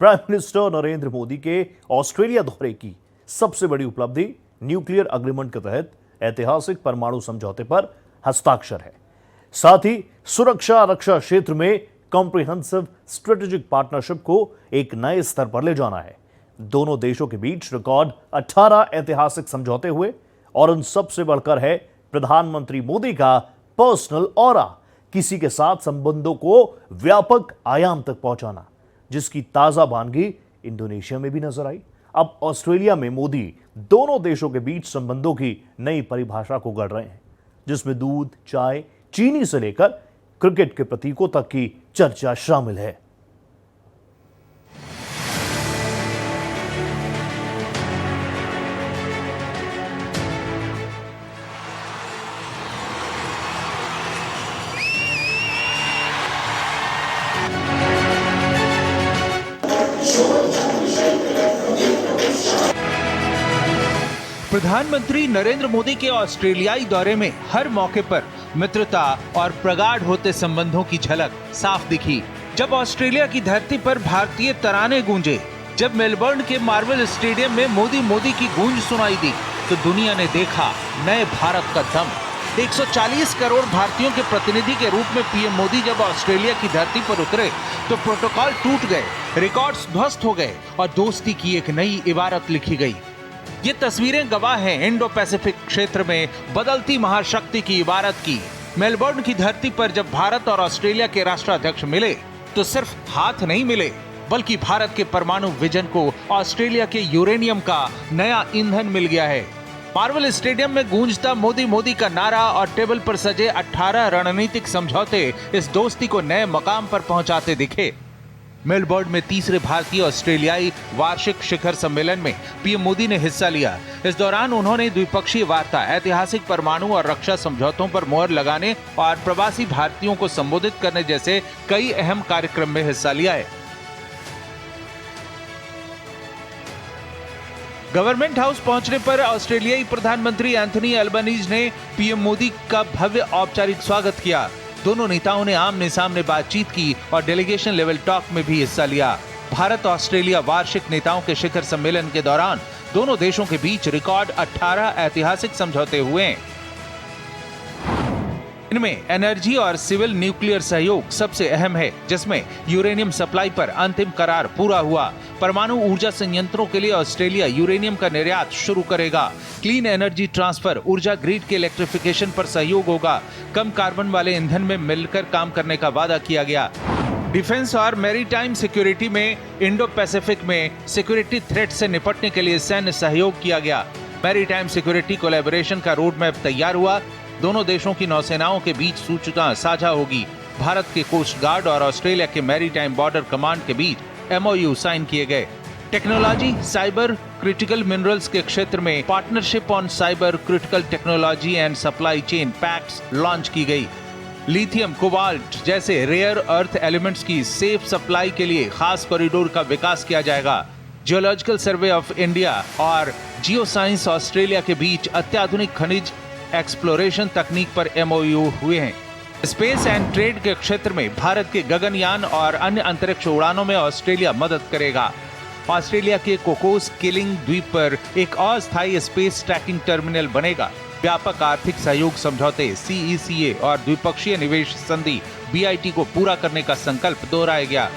Prime minister Narendra Modi के Australia दौरे की सबसे बड़ी उपलब्धि न्यूक्लियर अग्रीमेंट के तहत ऐतिहासिक परमाणु समझौते पर हस्ताक्षर है। साथ ही सुरक्षा रक्षा क्षेत्र में कॉम्प्रिहेंसिव स्ट्रेटेजिक पार्टनरशिप को एक नए स्तर पर ले जाना है। दोनों देशों के बीच रिकॉर्ड 18 ऐतिहासिक समझौते हुए और उन सबसे बढ़कर है प्रधानमंत्री मोदी का पर्सनल ऑरा, किसी के साथ संबंधों को व्यापक आयाम तक पहुंचाना, जिसकी ताजा वानगी इंडोनेशिया में भी नजर आई। अब ऑस्ट्रेलिया में मोदी दोनों देशों के बीच संबंधों की नई परिभाषा को गढ़ रहे हैं, जिसमें दूध, चाय, चीनी से लेकर क्रिकेट के प्रतीकों तक की चर्चा शामिल है। प्रधानमंत्री नरेंद्र मोदी के ऑस्ट्रेलियाई दौरे में हर मौके पर मित्रता और प्रगाढ़ होते संबंधों की झलक साफ दिखी। जब ऑस्ट्रेलिया की धरती पर भारतीय तराने गूंजे, जब मेलबर्न के मार्वल स्टेडियम में मोदी मोदी की गूंज सुनाई दी, तो दुनिया ने देखा नए भारत का दम। 140 करोड़ भारतीयों के प्रतिनिधि के रूप में पीएम मोदी जब ऑस्ट्रेलिया की धरती पर उतरे, तो प्रोटोकॉल टूट गए, रिकॉर्ड्स ध्वस्त हो गए और दोस्ती की एक नई इबारत लिखी गई। ये तस्वीरें गवाह हैं इंडो पैसिफिक क्षेत्र में बदलती महाशक्ति की इबारत की। मेलबर्न की धरती पर जब भारत और ऑस्ट्रेलिया के राष्ट्राध्यक्ष मिले, तो सिर्फ हाथ नहीं मिले, बल्कि भारत के परमाणु विजन को ऑस्ट्रेलिया के यूरेनियम का नया ईंधन मिल गया है। मार्वल स्टेडियम में गूंजता मोदी मोदी का नारा और टेबल पर सजे 18 रणनीतिक समझौते इस दोस्ती को नए मकाम पर पहुंचाते दिखे। मेलबर्न में तीसरे भारतीय ऑस्ट्रेलियाई वार्षिक शिखर सम्मेलन में पीएम मोदी ने हिस्सा लिया। इस दौरान उन्होंने द्विपक्षीय वार्ता, ऐतिहासिक परमाणु और रक्षा समझौतों पर मोहर लगाने और प्रवासी भारतीयों को संबोधित करने जैसे कई अहम कार्यक्रम में हिस्सा लिया है। गवर्नमेंट हाउस पहुंचने पर ऑस्ट्रेलियाई प्रधानमंत्री एंथनी अल्बनीज ने पीएम मोदी का भव्य औपचारिक स्वागत किया। दोनों नेताओं ने आमने सामने बातचीत की और डेलीगेशन लेवल टॉक में भी हिस्सा लिया। भारत ऑस्ट्रेलिया वार्षिक नेताओं के शिखर सम्मेलन के दौरान दोनों देशों के बीच रिकॉर्ड 18 ऐतिहासिक समझौते हुए। इनमें एनर्जी और सिविल न्यूक्लियर सहयोग सबसे अहम है, जिसमें यूरेनियम सप्लाई पर अंतिम करार पूरा हुआ। परमाणु ऊर्जा संयंत्रों के लिए ऑस्ट्रेलिया यूरेनियम का निर्यात शुरू करेगा। क्लीन एनर्जी ट्रांसफर, ऊर्जा ग्रिड के इलेक्ट्रिफिकेशन पर सहयोग होगा। कम कार्बन वाले ईंधन में मिलकर काम करने का वादा किया गया। डिफेंस और मैरीटाइम सिक्योरिटी में इंडो पैसिफिक में सिक्योरिटी थ्रेट से निपटने के लिए सैन्य सहयोग किया गया। मैरीटाइम सिक्योरिटी कोलैबोरेशन का रोड मैप तैयार हुआ। दोनों देशों की नौसेनाओं के बीच सूचना साझा होगी। भारत के कोस्ट गार्ड और ऑस्ट्रेलिया के मैरीटाइम बॉर्डर कमांड के बीच एमओयू साइन किए गए। टेक्नोलॉजी, साइबर, क्रिटिकल मिनरल्स के क्षेत्र में partnership on cyber critical technology and supply chain pacts launch की गई। लिथियम, कोबाल्ट जैसे रेयर अर्थ एलिमेंट्स की सेफ सप्लाई के लिए खास कॉरिडोर का विकास किया जाएगा। जियोलॉजिकल सर्वे ऑफ इंडिया और जियो साइंस ऑस्ट्रेलिया के बीच अत्याधुनिक खनिज एक्सप्लोरेशन तकनीक पर एमओयू हुए हैं। स्पेस एंड ट्रेड के क्षेत्र में भारत के गगनयान और अन्य अंतरिक्ष उड़ानों में ऑस्ट्रेलिया मदद करेगा। ऑस्ट्रेलिया के कोकोस किलिंग द्वीप पर एक अस्थायी स्पेस ट्रैकिंग टर्मिनल बनेगा। व्यापक आर्थिक सहयोग समझौते CECA और द्विपक्षीय निवेश संधि BIT को पूरा करने का संकल्प दोहराया गया।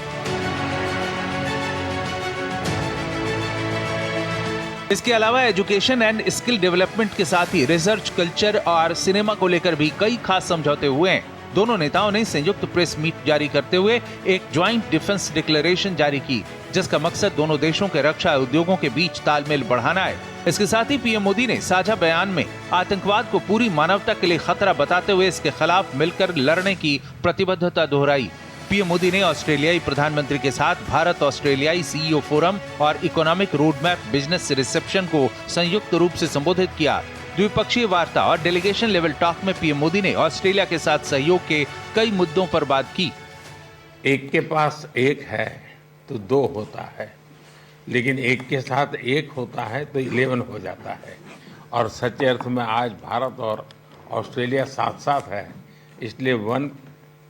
इसके अलावा एजुकेशन एंड स्किल डेवलपमेंट के साथ ही रिसर्च, कल्चर और सिनेमा को लेकर भी कई खास समझौते हुए हैं। दोनों नेताओं ने संयुक्त प्रेस मीट जारी करते हुए एक ज्वाइंट डिफेंस डिक्लेरेशन जारी की, जिसका मकसद दोनों देशों के रक्षा उद्योगों के बीच तालमेल बढ़ाना है। इसके साथ ही पीएम मोदी ने साझा बयान में आतंकवाद को पूरी मानवता के लिए खतरा बताते हुए इसके खिलाफ मिलकर लड़ने की प्रतिबद्धता दोहराई। पीएम मोदी ने ऑस्ट्रेलियाई प्रधानमंत्री के साथ भारत ऑस्ट्रेलियाई CEO फोरम और economic road map business reception को संयुक्त रूप से संबोधित किया। द्विपक्षीय वार्ता और डेलीगेशन लेवल टॉक में पीएम मोदी ने ऑस्ट्रेलिया के साथ सहयोग के कई मुद्दों पर बात की। एक के पास एक है तो 2 होता है, लेकिन एक के साथ एक होता है तो 11 हो जाता है। और सच्चे अर्थ में आज भारत और ऑस्ट्रेलिया साथ साथ है, इसलिए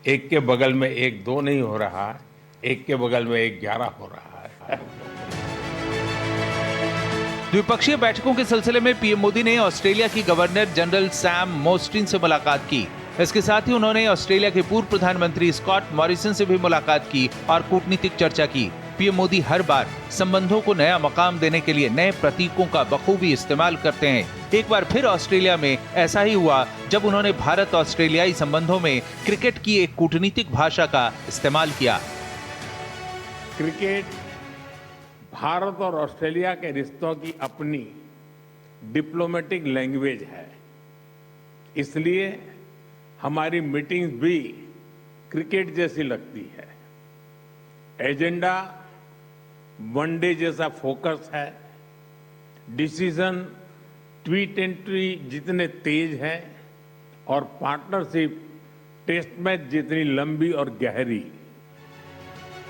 एक के बगल में एक 2 नहीं हो रहा, एक के बगल में एक 11 हो रहा है। द्विपक्षीय बैठकों के सिलसिले में पीएम मोदी ने ऑस्ट्रेलिया की गवर्नर जनरल सैम मोस्टिन से मुलाकात की। इसके साथ ही उन्होंने ऑस्ट्रेलिया के पूर्व प्रधानमंत्री स्कॉट मॉरिसन से भी मुलाकात की और कूटनीतिक चर्चा की। पीएम मोदी हर बार संबंधों को नया मकाम देने के लिए नए प्रतीकों का बखूबी इस्तेमाल करते हैं। एक बार फिर ऑस्ट्रेलिया में ऐसा ही हुआ जब उन्होंने भारत ऑस्ट्रेलियाई संबंधों में क्रिकेट की एक कूटनीतिक भाषा का इस्तेमाल किया। क्रिकेट भारत और ऑस्ट्रेलिया के रिश्तों की अपनी डिप्लोमेटिक लैंग्वेज है, इसलिए हमारी मीटिंग्स भी क्रिकेट जैसी लगती है। एजेंडा वनडे जैसा फोकस है, डिसीजन T20 जितने तेज है और पार्टनरशिप टेस्ट मैच जितनी लंबी और गहरी।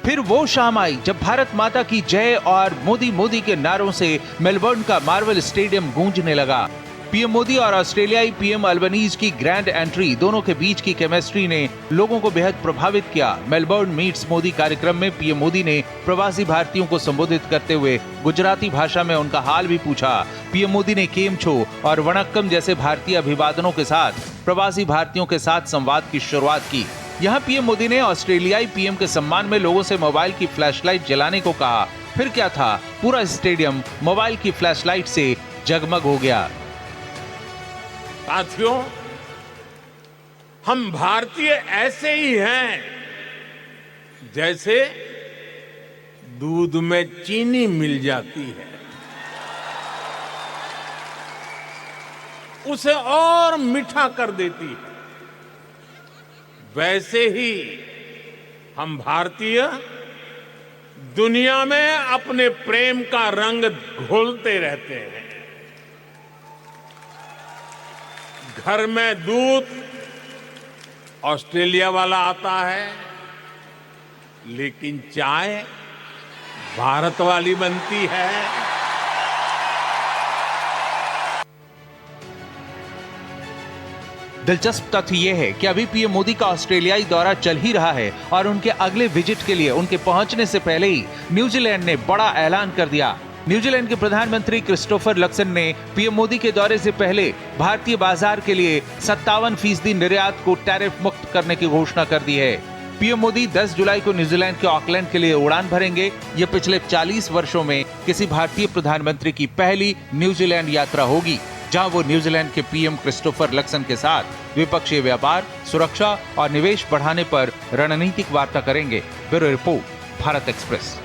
फिर वो शाम आई जब भारत माता की जय और मोदी मोदी के नारों से मेलबर्न का मार्वल स्टेडियम गूंजने लगा। पीएम मोदी और ऑस्ट्रेलियाई पीएम अल्बनीज की ग्रैंड एंट्री, दोनों के बीच की केमिस्ट्री ने लोगों को बेहद प्रभावित किया। मेलबर्न मीट्स मोदी कार्यक्रम में पीएम मोदी ने प्रवासी भारतीयों को संबोधित करते हुए गुजराती भाषा में उनका हाल भी पूछा। पीएम मोदी ने केम छो और वणक्कम जैसे भारतीय अभिवादनों के साथ प्रवासी भारतीयों के साथ संवाद की शुरुआत की। यहाँ पीएम मोदी ने ऑस्ट्रेलियाई पीएम के सम्मान में लोगों से मोबाइल की फ्लैशलाइट जलाने को कहा। फिर क्या था, पूरा स्टेडियम मोबाइल की फ्लैशलाइट से जगमग हो गया। साथियों, हम भारतीय ऐसे ही हैं जैसे दूध में चीनी मिल जाती है, उसे और मीठा कर देती है। वैसे ही हम भारतीय दुनिया में अपने प्रेम का रंग घोलते रहते हैं। घर में दूध ऑस्ट्रेलिया वाला आता है, लेकिन चाय भारत वाली बनती है। दिलचस्प तथ्य यह है कि अभी पीएम मोदी का ऑस्ट्रेलियाई दौरा चल ही रहा है और उनके अगले विजिट के लिए उनके पहुंचने से पहले ही न्यूजीलैंड ने बड़ा ऐलान कर दिया। न्यूजीलैंड के प्रधानमंत्री क्रिस्टोफर लक्सन ने पीएम मोदी के दौरे से पहले भारतीय बाजार के लिए 57% निर्यात को टैरिफ मुक्त करने की घोषणा कर दी है। पीएम मोदी 10 जुलाई को न्यूजीलैंड के ऑकलैंड के लिए उड़ान भरेंगे। ये पिछले 40 वर्षों में किसी भारतीय प्रधानमंत्री की पहली न्यूजीलैंड यात्रा होगी, जहां वो न्यूजीलैंड के पीएम क्रिस्टोफर लक्सन के साथ द्विपक्षीय व्यापार, सुरक्षा और निवेश बढ़ाने पर रणनीतिक वार्ता करेंगे। Bureau report, Bharat express.